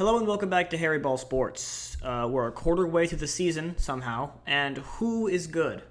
Hello and welcome back to Harry Ball Sports. We're a quarter way through the season somehow, and who is good?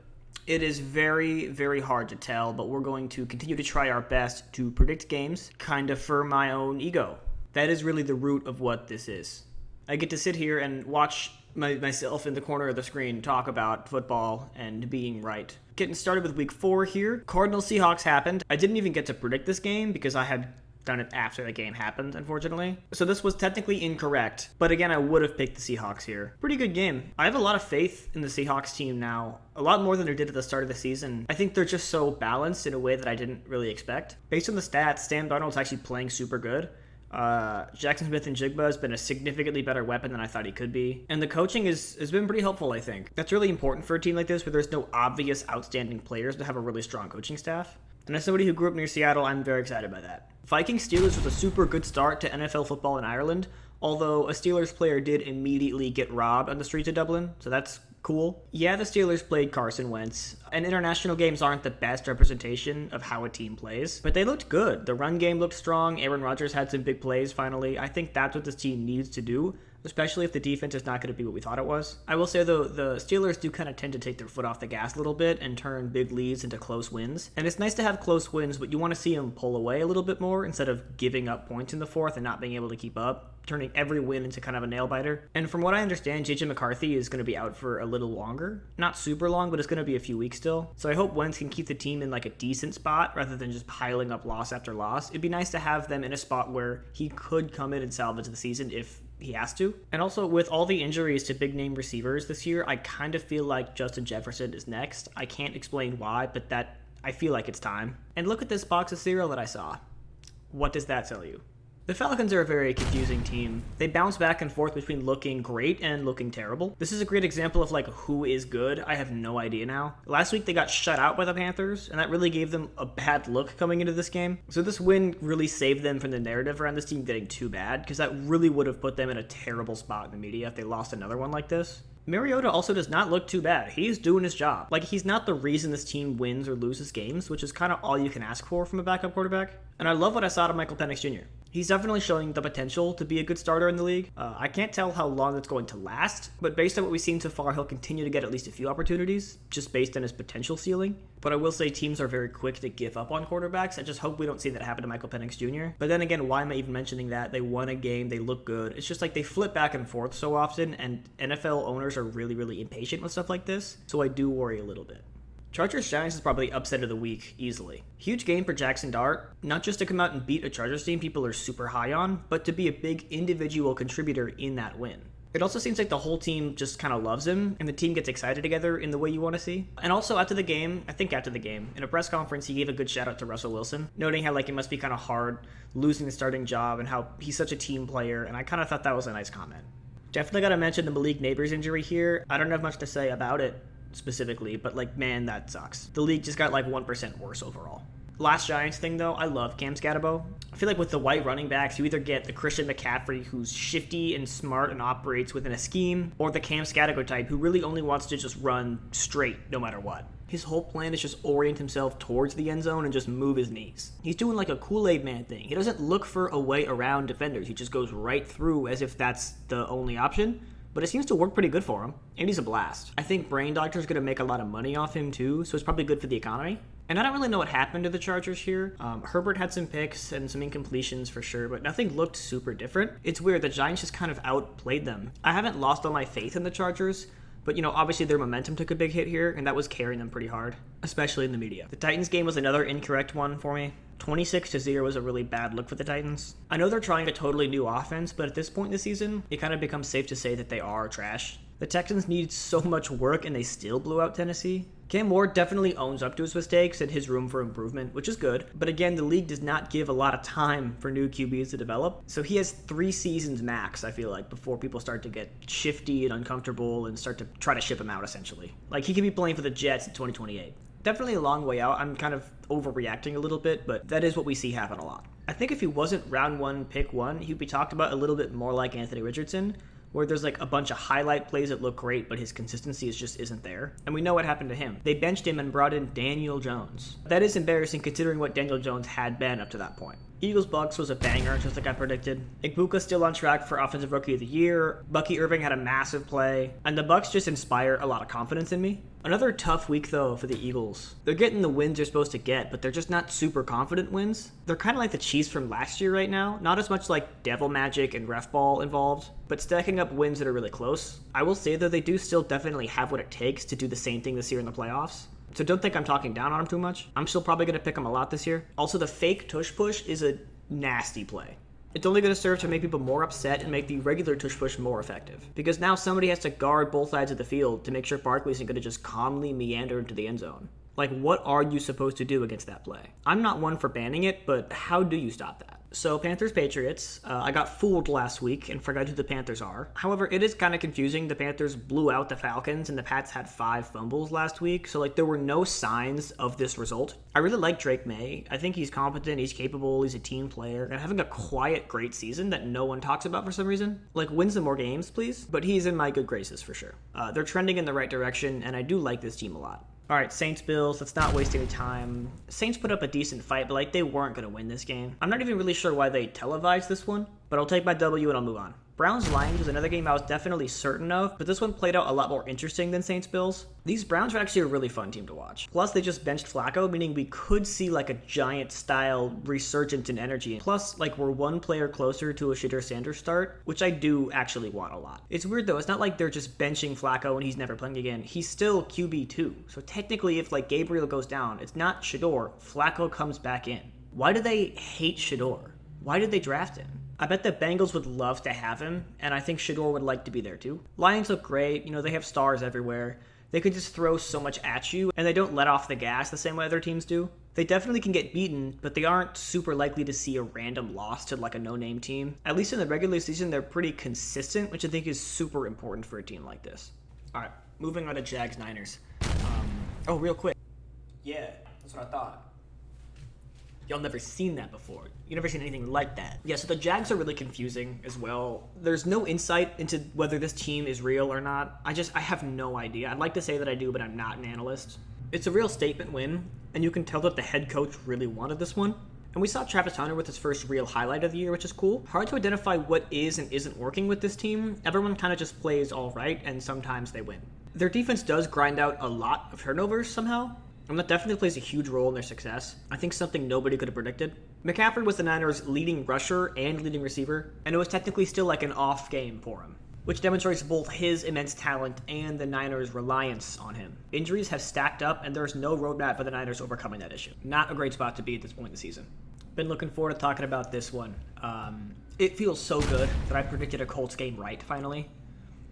It is very, very hard to tell, but we're going to continue to try our best to predict games, kind of for my own ego. That is really the root of what this is. I get to sit here and watch myself in the corner of the screen talk about football and being right. Getting started with week 4 here. Cardinals Seahawks happened. I didn't even get to predict this game because I had done it after the game happened, unfortunately. So this was technically incorrect, but again, I would have picked the Seahawks here. Pretty good game. I have a lot of faith in the Seahawks team now, a lot more than I did at the start of the season. I think they're just so balanced in a way that I didn't really expect. Based on the stats, Sam Darnold's actually playing super good. Jackson Smith-Njigba has been a significantly better weapon than I thought he could be. And the coaching has been pretty helpful, I think. That's really important for a team like this where there's no obvious outstanding players to have a really strong coaching staff. And as somebody who grew up near Seattle, I'm very excited by that. Vikings-Steelers was a super good start to NFL football in Ireland, although a Steelers player did immediately get robbed on the streets of Dublin, so that's cool. Yeah, the Steelers played Carson Wentz, and international games aren't the best representation of how a team plays, but they looked good. The run game looked strong. Aaron Rodgers had some big plays finally. I think that's what this team needs to do, especially if the defense is not going to be what we thought it was. I will say, though, the Steelers do kind of tend to take their foot off the gas a little bit and turn big leads into close wins. And it's nice to have close wins, but you want to see them pull away a little bit more instead of giving up points in the fourth and not being able to keep up, turning every win into kind of a nail-biter. And from what I understand, J.J. McCarthy is going to be out for a little longer. Not super long, but it's going to be a few weeks still. So I hope Wentz can keep the team in like a decent spot rather than just piling up loss after loss. It'd be nice to have them in a spot where he could come in and salvage the season if he has to. And also, with all the injuries to big name receivers this year, I kind of feel like Justin Jefferson is next. I can't explain why, but I feel like it's time. And look at this box of cereal that I saw. What does that tell you? The Falcons are a very confusing team. They bounce back and forth between looking great and looking terrible. This is a great example of like who is good. I have no idea now. Last week they got shut out by the Panthers, and that really gave them a bad look coming into this game. So this win really saved them from the narrative around this team getting too bad, because that really would have put them in a terrible spot in the media if they lost another one like this. Mariota also does not look too bad. He's doing his job. Like, he's not the reason this team wins or loses games, which is kind of all you can ask for from a backup quarterback. And I love what I saw out of Michael Penix Jr. He's definitely showing the potential to be a good starter in the league. I can't tell how long it's going to last, but based on what we've seen so far, he'll continue to get at least a few opportunities, just based on his potential ceiling. But I will say teams are very quick to give up on quarterbacks. I just hope we don't see that happen to Michael Penix Jr. But then again, why am I even mentioning that? They won a game, they look good. It's just like they flip back and forth so often, and NFL owners are really, really impatient with stuff like this, so I do worry a little bit. Chargers-Giants is probably upset of the week, easily. Huge game for Jackson Dart, not just to come out and beat a Chargers team people are super high on, but to be a big individual contributor in that win. It also seems like the whole team just kind of loves him, and the team gets excited together in the way you want to see. And also after the game, in a press conference, he gave a good shout out to Russell Wilson, noting how like it must be kind of hard losing the starting job and how he's such a team player, and I kind of thought that was a nice comment. Definitely got to mention the Malik Neighbors injury here. I don't have much to say about it specifically, but like, man, that sucks. The league just got like 1% worse overall. Last Giants thing though, I love Cam Scatterbo. I feel like with the white running backs, you either get the Christian McCaffrey who's shifty and smart and operates within a scheme, or the Cam Scatterbo type who really only wants to just run straight no matter what. His whole plan is just orient himself towards the end zone and just move his knees. He's doing like a Kool-Aid Man thing. He doesn't look for a way around defenders. He just goes right through as if that's the only option. But it seems to work pretty good for him, and he's a blast. I think Brain Doctor's going to make a lot of money off him too, so it's probably good for the economy. And I don't really know what happened to the Chargers here. Herbert had some picks and some incompletions for sure, but nothing looked super different. It's weird, the Giants just kind of outplayed them. I haven't lost all my faith in the Chargers, but obviously their momentum took a big hit here, and that was carrying them pretty hard, especially in the media. The Titans game was another incorrect one for me. 26-0 was a really bad look for the Titans. I know they're trying a totally new offense, but at this point in the season, it kind of becomes safe to say that they are trash. The Texans need so much work, and they still blew out Tennessee. Cam Ward definitely owns up to his mistakes and his room for improvement, which is good. But again, the league does not give a lot of time for new QBs to develop. So he has 3 seasons max, I feel like, before people start to get shifty and uncomfortable and start to try to ship him out, essentially. Like, he could be playing for the Jets in 2028. Definitely a long way out. I'm kind of overreacting a little bit, but that is what we see happen a lot. I think if he wasn't round 1, pick 1, he'd be talked about a little bit more like Anthony Richardson, where there's like a bunch of highlight plays that look great, but his consistency just isn't there. And we know what happened to him. They benched him and brought in Daniel Jones. That is embarrassing considering what Daniel Jones had been up to that point. Eagles-Bucks was a banger, just like I predicted. Igbukah's still on track for Offensive Rookie of the Year. Bucky Irving had a massive play. And the Bucks just inspire a lot of confidence in me. Another tough week, though, for the Eagles. They're getting the wins they're supposed to get, but they're just not super confident wins. They're kind of like the Chiefs from last year right now. Not as much like Devil Magic and Ref Ball involved, but stacking up wins that are really close. I will say, though, they do still definitely have what it takes to do the same thing this year in the playoffs. So don't think I'm talking down on them too much. I'm still probably going to pick them a lot this year. Also, the fake tush push is a nasty play. It's only going to serve to make people more upset and make the regular tush push more effective. Because now somebody has to guard both sides of the field to make sure Barkley isn't going to just calmly meander into the end zone. Like, what are you supposed to do against that play? I'm not one for banning it, but how do you stop that? So Panthers-Patriots, I got fooled last week and forgot who the Panthers are. However, it is kind of confusing. The Panthers blew out the Falcons and the Pats had 5 fumbles last week. So there were no signs of this result. I really like Drake May. I think he's competent, he's capable, he's a team player, and having a quiet, great season that no one talks about for some reason. Win some more games, please. But he's in my good graces for sure. They're trending in the right direction, and I do like this team a lot. All right, Saints-Bills, let's not waste any time. Saints put up a decent fight, but they weren't going to win this game. I'm not even really sure why they televised this one, but I'll take my W and I'll move on. Browns-Lions was another game I was definitely certain of, but this one played out a lot more interesting than Saints-Bills. These Browns are actually a really fun team to watch. Plus, they just benched Flacco, meaning we could see a giant-style resurgence in energy. Plus, we're one player closer to a Shedeur Sanders start, which I do actually want a lot. It's weird, though. It's not like they're just benching Flacco and he's never playing again. He's still QB2. So technically, if Gabriel goes down, it's not Shedeur. Flacco comes back in. Why do they hate Shedeur? Why did they draft him? I bet the Bengals would love to have him, and I think Shedeur would like to be there too. Lions look great. They have stars everywhere. They could just throw so much at you, and they don't let off the gas the same way other teams do. They definitely can get beaten, but they aren't super likely to see a random loss to a no-name team. At least in the regular season, they're pretty consistent, which I think is super important for a team like this. All right, moving on to Jags-Niners. Real quick. Yeah, that's what I thought. Y'all never seen that before. You never seen anything like that. Yeah, so the Jags are really confusing as well. There's no insight into whether this team is real or not. I have no idea. I'd like to say that I do, but I'm not an analyst. It's a real statement win, and you can tell that the head coach really wanted this one. And we saw Travis Hunter with his first real highlight of the year, which is cool. Hard to identify what is and isn't working with this team. Everyone kind of just plays all right, and sometimes they win. Their defense does grind out a lot of turnovers somehow, and that definitely plays a huge role in their success. I think something nobody could have predicted. McCaffrey was the Niners' leading rusher and leading receiver, and it was technically still an off game for him, which demonstrates both his immense talent and the Niners' reliance on him. Injuries have stacked up, and there's no roadmap for the Niners overcoming that issue. Not a great spot to be at this point in the season. Been looking forward to talking about this one. It feels so good that I predicted a Colts game right, finally.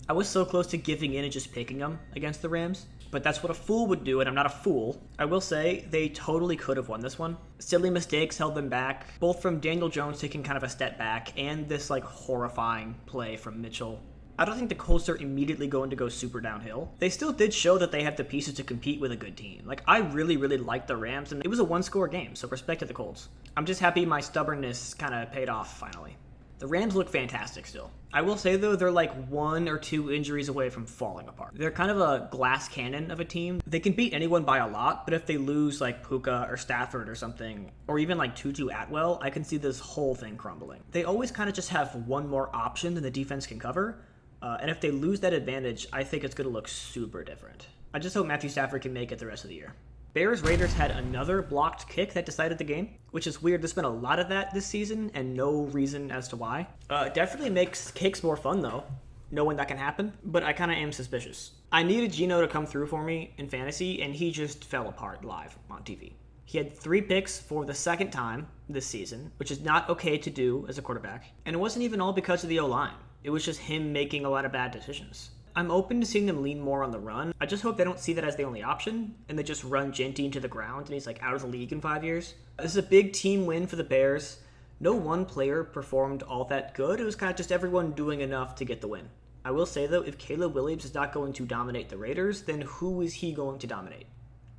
I was so close to giving in and just picking them against the Rams, but that's what a fool would do, and I'm not a fool. I will say, they totally could have won this one. Silly mistakes held them back, both from Daniel Jones taking kind of a step back, and this horrifying play from Mitchell. I don't think the Colts are immediately going to go super downhill. They still did show that they have the pieces to compete with a good team. I really, really liked the Rams, and it was a one-score game, so respect to the Colts. I'm just happy my stubbornness kind of paid off, finally. The Rams look fantastic still. I will say, though, they're 1 or 2 injuries away from falling apart. They're kind of a glass cannon of a team. They can beat anyone by a lot, but if they lose Puka or Stafford or something, or even Tutu Atwell, I can see this whole thing crumbling. They always kind of just have one more option than the defense can cover, and if they lose that advantage, I think it's going to look super different. I just hope Matthew Stafford can make it the rest of the year. Bears-Raiders had another blocked kick that decided the game, which is weird. There's been a lot of that this season, and no reason as to why. It definitely makes kicks more fun, though, knowing that can happen, but I kind of am suspicious. I needed Geno to come through for me in fantasy, and he just fell apart live on TV. He had 3 picks for the second time this season, which is not okay to do as a quarterback, and it wasn't even all because of the O-line. It was just him making a lot of bad decisions. I'm open to seeing them lean more on the run. I just hope they don't see that as the only option, and they just run Genty into the ground, and he's out of the league in 5 years. This is a big team win for the Bears. No one player performed all that good. It was kind of just everyone doing enough to get the win. I will say, though, if Caleb Williams is not going to dominate the Raiders, then who is he going to dominate?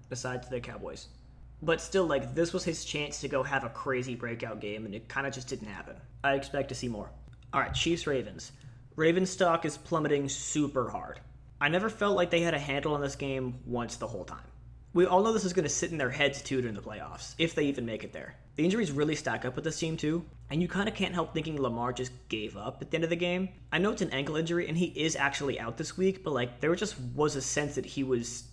Besides the Cowboys. But still, this was his chance to go have a crazy breakout game, and it kind of just didn't happen. I expect to see more. All right, Chiefs-Ravens. Ravens stock is plummeting super hard. I never felt like they had a handle on this game once the whole time. We all know this is going to sit in their heads too during the playoffs, if they even make it there. The injuries really stack up with this team too, and you kind of can't help thinking Lamar just gave up at the end of the game. I know it's an ankle injury, and he is actually out this week, but like there just was a sense that he was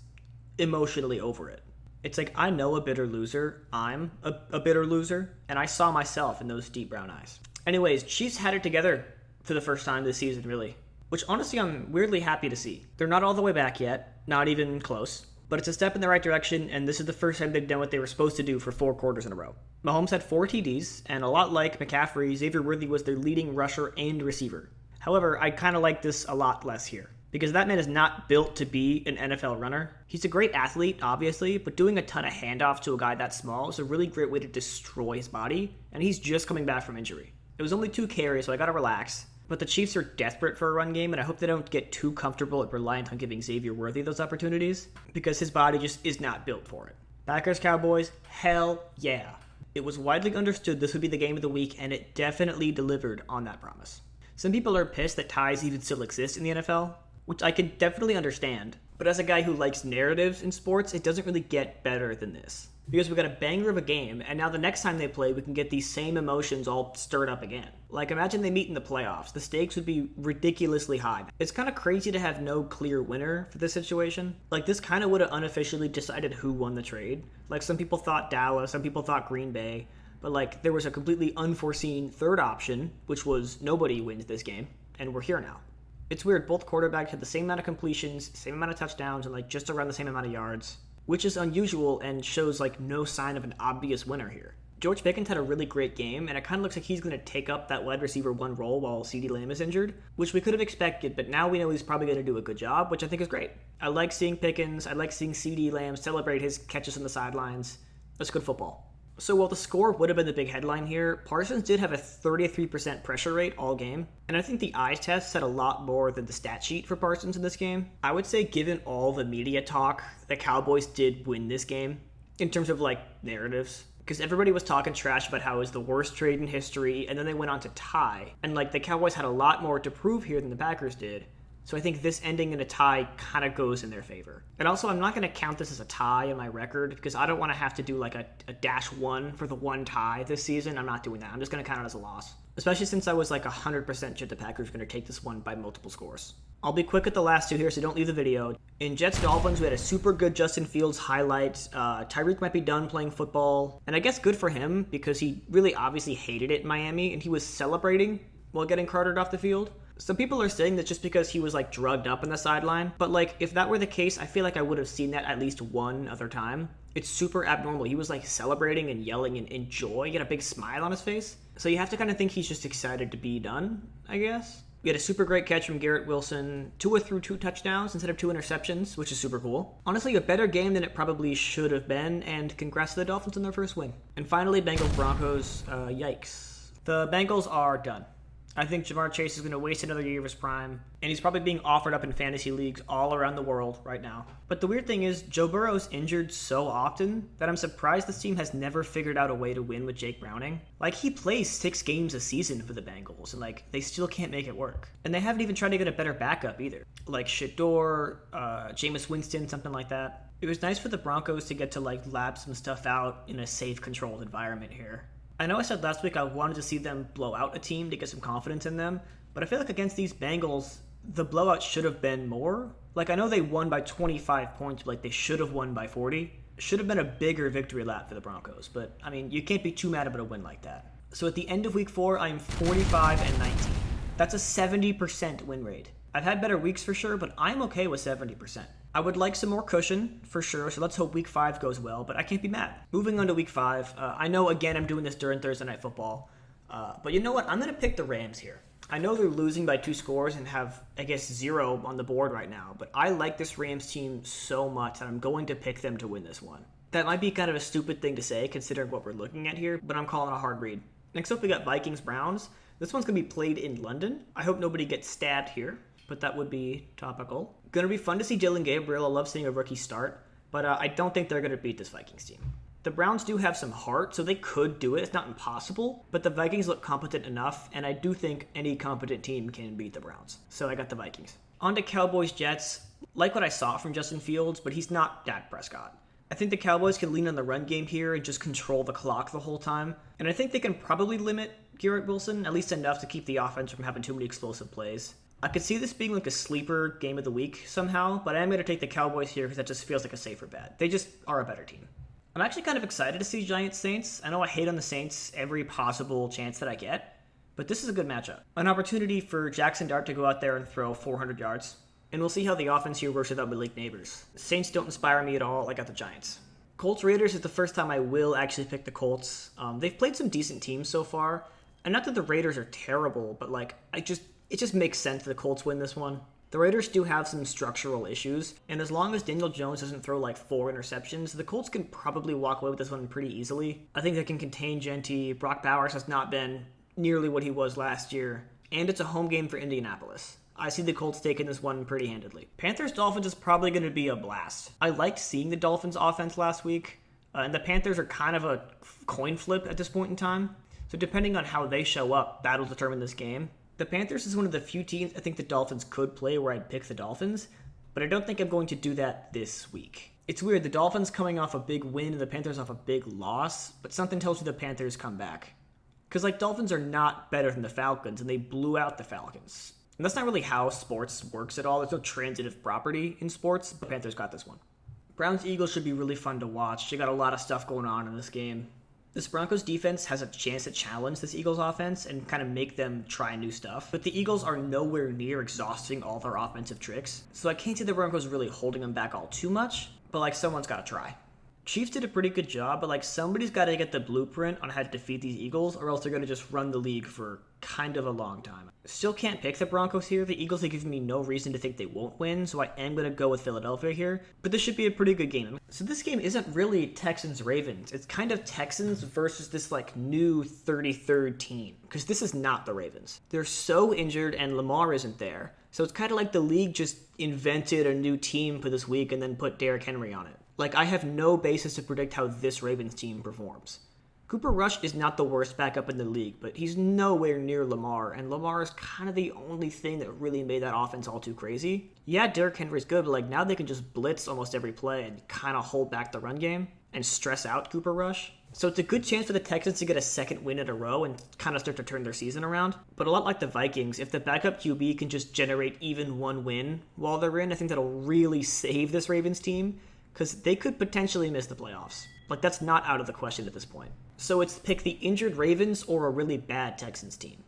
emotionally over it. It's like, I know a bitter loser, I'm a bitter loser, and I saw myself in those deep brown eyes. Anyways, Chiefs had it together for the first time this season, really, which honestly I'm weirdly happy to see. They're not all the way back yet, not even close. But it's a step in the right direction, and this is the first time they've done what they were supposed to do for 4 quarters in a row. Mahomes had 4 TDs, and a lot like McCaffrey, Xavier Worthy was their leading rusher and receiver. However, I kind of like this a lot less here, because that man is not built to be an NFL runner. He's a great athlete, obviously, but doing a ton of handoffs to a guy that small is a really great way to destroy his body, and he's just coming back from injury. It was only 2 carries, so I gotta relax. But the Chiefs are desperate for a run game, and I hope they don't get too comfortable and reliant on giving Xavier Worthy those opportunities, because his body just is not built for it. Packers Cowboys, hell yeah. It was widely understood this would be the game of the week, and it definitely delivered on that promise. Some people are pissed that ties even still exist in the NFL, which I can definitely understand, but as a guy who likes narratives in sports, it doesn't really get better than this. Because we got a banger of a game, and now the next time they play, we can get these same emotions all stirred up again. Like, imagine they meet in the playoffs. The stakes would be ridiculously high. It's kind of crazy to have no clear winner for this situation. Like, this kind of would have unofficially decided who won the trade. Like, some people thought Dallas, some people thought Green Bay, but, like, there was a completely unforeseen third option, which was nobody wins this game, and we're here now. It's weird, both quarterbacks had the same amount of completions, same amount of touchdowns, and, like, just around the same amount of yards, which is unusual and shows like no sign of an obvious winner here. George Pickens had a really great game, and it kind of looks like he's going to take up that wide receiver 1 role while CeeDee Lamb is injured, which we could have expected, but now we know he's probably going to do a good job, which I think is great. I like seeing Pickens, I like seeing CeeDee Lamb celebrate his catches on the sidelines. That's good football. So while the score would have been the big headline here, Parsons did have a 33% pressure rate all game, and I think the eye test said a lot more than the stat sheet for Parsons in this game. I would say given all the media talk, the Cowboys did win this game in terms of like narratives, because everybody was talking trash about how it was the worst trade in history, and then they went on to tie, and like the Cowboys had a lot more to prove here than the Packers did. So I think this ending in a tie kind of goes in their favor. And also, I'm not going to count this as a tie in my record because I don't want to have to do like a -1 for the one tie this season. I'm not doing that. I'm just going to count it as a loss. Especially since I was like 100% sure the Packers were going to take this one by multiple scores. I'll be quick at the last 2 here, so don't leave the video. In Jets-Dolphins, we had a super good Justin Fields highlight. Tyreek might be done playing football. And I guess good for him because he really obviously hated it in Miami, and he was celebrating while getting carted off the field. Some people are saying that just because he was like drugged up on the sideline, but like if that were the case, I feel like I would have seen that at least one other time. It's super abnormal. He was like celebrating and yelling and in joy. He had a big smile on his face. So you have to kind of think he's just excited to be done, I guess. We had a super great catch from Garrett Wilson. Tua threw 2 touchdowns instead of 2 interceptions, which is super cool. Honestly, a better game than it probably should have been, and congrats to the Dolphins on their first win. And finally, Bengals-Broncos. Yikes. The Bengals are done. I think Jamar Chase is going to waste another year of his prime, and he's probably being offered up in fantasy leagues all around the world right now. But the weird thing is, Joe Burrow's injured so often that I'm surprised this team has never figured out a way to win with Jake Browning. Like, he plays 6 games a season for the Bengals, and like, they still can't make it work. And they haven't even tried to get a better backup either. Like Shador, Jameis Winston, something like that. It was nice for the Broncos to get to like lab some stuff out in a safe, controlled environment here. I know I said last week I wanted to see them blow out a team to get some confidence in them, but I feel like against these Bengals, the blowout should have been more. Like, I know they won by 25 points, but like they should have won by 40. Should have been a bigger victory lap for the Broncos, but I mean, you can't be too mad about a win like that. So at the end of week 4, I'm 45-19. That's a 70% win rate. I've had better weeks for sure, but I'm okay with 70%. I would like some more cushion, for sure, so let's hope week 5 goes well, but I can't be mad. Moving on to week 5, I know, again, I'm doing this during Thursday Night Football, but you know what? I'm going to pick the Rams here. I know they're losing by 2 scores and have, I guess, 0 on the board right now, but I like this Rams team so much that I'm going to pick them to win this one. That might be kind of a stupid thing to say, considering what we're looking at here, but I'm calling a hard read. Next up, we got Vikings-Browns. This one's going to be played in London. I hope nobody gets stabbed here, but that would be topical. Going to be fun to see Dillon Gabriel. I love seeing a rookie start, but I don't think they're going to beat this Vikings team. The Browns do have some heart, so they could do it. It's not impossible, but the Vikings look competent enough, and I do think any competent team can beat the Browns. So I got the Vikings. On to Cowboys-Jets. Like what I saw from Justin Fields, but he's not Dak Prescott. I think the Cowboys can lean on the run game here and just control the clock the whole time. And I think they can probably limit Garrett Wilson, at least enough to keep the offense from having too many explosive plays. I could see this being like a sleeper game of the week somehow, but I am going to take the Cowboys here because that just feels like a safer bet. They just are a better team. I'm actually kind of excited to see Giants Saints. I know I hate on the Saints every possible chance that I get, but this is a good matchup. An opportunity for Jackson Dart to go out there and throw 400 yards. And we'll see how the offense here works without Malik Neighbors. Saints don't inspire me at all. I got the Giants. Colts Raiders is the first time I will actually pick the Colts. They've played some decent teams so far. And not that the Raiders are terrible, but it just makes sense that the Colts win this one. The Raiders do have some structural issues, and as long as Daniel Jones doesn't throw 4 interceptions, the Colts can probably walk away with this one pretty easily. I think they can contain Genty. Brock Bowers has not been nearly what he was last year, and it's a home game for Indianapolis. I see the Colts taking this one pretty handedly. Panthers-Dolphins is probably going to be a blast. I liked seeing the Dolphins offense last week, and the Panthers are kind of a coin flip at this point in time. So depending on how they show up, that'll determine this game. The Panthers is one of the few teams I think the Dolphins could play where I'd pick the Dolphins, but I don't think I'm going to do that this week. It's weird, the Dolphins coming off a big win and the Panthers off a big loss, but something tells me the Panthers come back. Because Dolphins are not better than the Falcons, and they blew out the Falcons. And that's not really how sports works at all. There's no transitive property in sports, but Panthers got this one. Browns-Eagles should be really fun to watch. They got a lot of stuff going on in this game. This Broncos defense has a chance to challenge this Eagles offense and kind of make them try new stuff. But the Eagles are nowhere near exhausting all their offensive tricks. So I can't see the Broncos really holding them back all too much, but someone's got to try. Chiefs did a pretty good job, but somebody's got to get the blueprint on how to defeat these Eagles, or else they're going to just run the league for kind of a long time. Still can't pick the Broncos here. The Eagles have given me no reason to think they won't win, so I am going to go with Philadelphia here, but this should be a pretty good game. So this game isn't really Texans-Ravens. It's kind of Texans versus this new 33rd team, because this is not the Ravens. They're so injured and Lamar isn't there, so it's kind of like the league just invented a new team for this week and then put Derrick Henry on it. I have no basis to predict how this Ravens team performs. Cooper Rush is not the worst backup in the league, but he's nowhere near Lamar, and Lamar is kind of the only thing that really made that offense all too crazy. Yeah, Derrick Henry's good, but now they can just blitz almost every play and kind of hold back the run game and stress out Cooper Rush. So it's a good chance for the Texans to get a second win in a row and kind of start to turn their season around. But a lot like the Vikings, if the backup QB can just generate even one win while they're in, I think that'll really save this Ravens team, because they could potentially miss the playoffs. That's not out of the question at this point. So it's pick the injured Ravens or a really bad Texans team.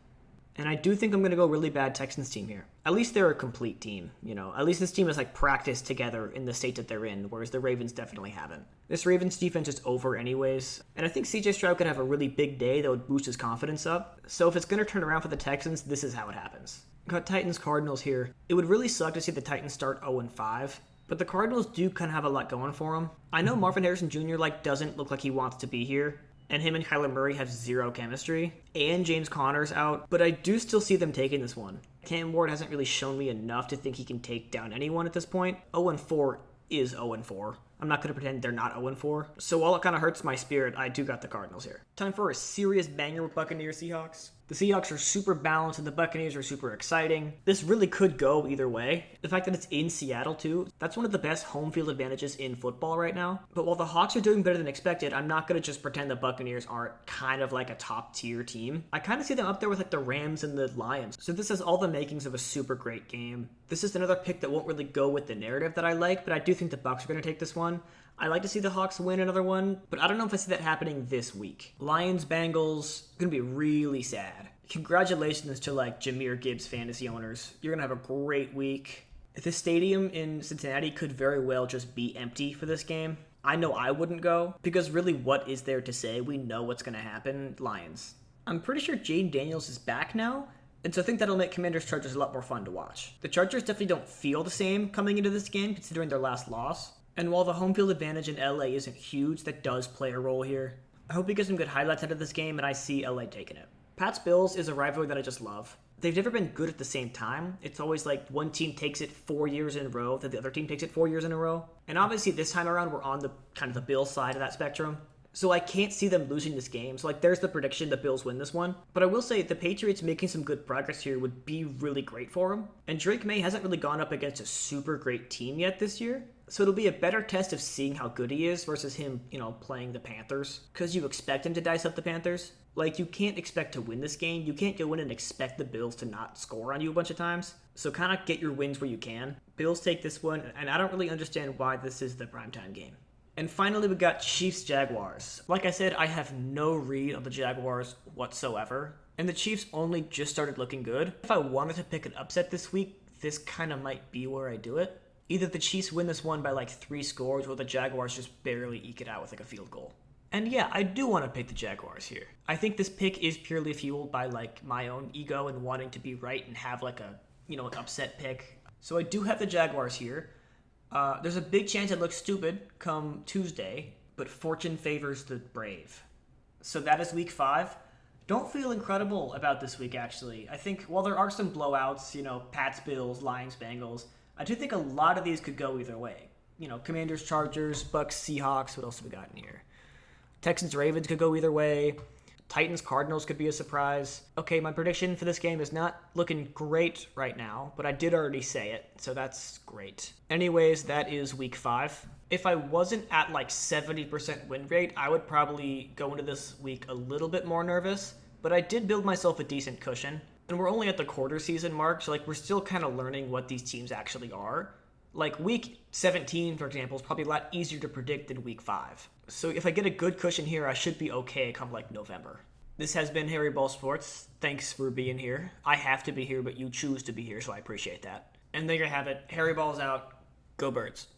And I do think I'm going to go really bad Texans team here. At least they're a complete team, At least this team has practiced together in the state that they're in, whereas the Ravens definitely haven't. This Ravens defense is over anyways, and I think CJ Stroud could have a really big day that would boost his confidence up. So if it's going to turn around for the Texans, this is how it happens. Got Titans-Cardinals here. It would really suck to see the Titans start 0-5. But the Cardinals do kind of have a lot going for them. I know Marvin Harrison Jr. doesn't look like he wants to be here, and him and Kyler Murray have zero chemistry, and James Conner's out, but I do still see them taking this one. Cam Ward hasn't really shown me enough to think he can take down anyone at this point. 0-4 is 0-4. I'm not going to pretend they're not 0-4. So while it kind of hurts my spirit, I do got the Cardinals here. Time for a serious banger with Buccaneers Seahawks. The Seahawks are super balanced and the Buccaneers are super exciting. This really could go either way. The fact that it's in Seattle too, that's one of the best home field advantages in football right now. But while the Hawks are doing better than expected, I'm not going to just pretend the Buccaneers aren't kind of a top tier team. I kind of see them up there with the Rams and the Lions. So this has all the makings of a super great game. This is another pick that won't really go with the narrative that I like, but I do think the Bucs are going to take this one. I like to see the Hawks win another one, but I don't know if I see that happening this week. Lions-Bengals, going to be really sad. Congratulations to Jahmyr Gibbs fantasy owners. You're going to have a great week. The stadium in Cincinnati could very well just be empty for this game. I know I wouldn't go, because really what is there to say? We know what's going to happen. Lions. I'm pretty sure Jaden Daniels is back now, and so I think that'll make Commanders-Chargers a lot more fun to watch. The Chargers definitely don't feel the same coming into this game, considering their last loss. And while the home field advantage in LA isn't huge, that does play a role here. I hope you get some good highlights out of this game, and I see LA taking it. Pats-Bills is a rivalry that I just love. They've never been good at the same time. It's always one team takes it 4 years in a row, then the other team takes it 4 years in a row. And obviously this time around, we're on the kind of the Bills side of that spectrum. So I can't see them losing this game. So like there's the prediction, the Bills win this one. But I will say the Patriots making some good progress here would be really great for them. And Drake May hasn't really gone up against a super great team yet this year. So it'll be a better test of seeing how good he is versus him, playing the Panthers. Because you expect him to dice up the Panthers. Like, you can't expect to win this game. You can't go in and expect the Bills to not score on you a bunch of times. So kind of get your wins where you can. Bills take this one, and I don't really understand why this is the primetime game. And finally, we got Chiefs-Jaguars. Like I said, I have no read on the Jaguars whatsoever. And the Chiefs only just started looking good. If I wanted to pick an upset this week, this kind of might be where I do it. Either the Chiefs win this one by like 3 scores, or the Jaguars just barely eke it out with like a field goal. And yeah, I do want to pick the Jaguars here. I think this pick is purely fueled by like my own ego and wanting to be right and have like a, an upset pick. So I do have the Jaguars here. There's a big chance it looks stupid come Tuesday, but fortune favors the brave. So that is week 5. Don't feel incredible about this week, actually. I think while there are some blowouts, Pats, Bills, Lions, Bengals, I do think a lot of these could go either way. Commanders, Chargers, Bucks, Seahawks. What else have we got in here? Texans, Ravens could go either way. Titans, Cardinals could be a surprise. Okay, my prediction for this game is not looking great right now, but I did already say it, so that's great. Anyways, that is week 5. If I wasn't at like 70% win rate, I would probably go into this week a little bit more nervous, but I did build myself a decent cushion. And we're only at the quarter season mark, so like we're still kind of learning what these teams actually are. Like week 17, for example, is probably a lot easier to predict than week 5. So if I get a good cushion here, I should be okay come like November. This has been Harry Ball Sports. Thanks for being here. I have to be here, but you choose to be here, so I appreciate that. And there you have it. Harry Ball's out. Go Birds.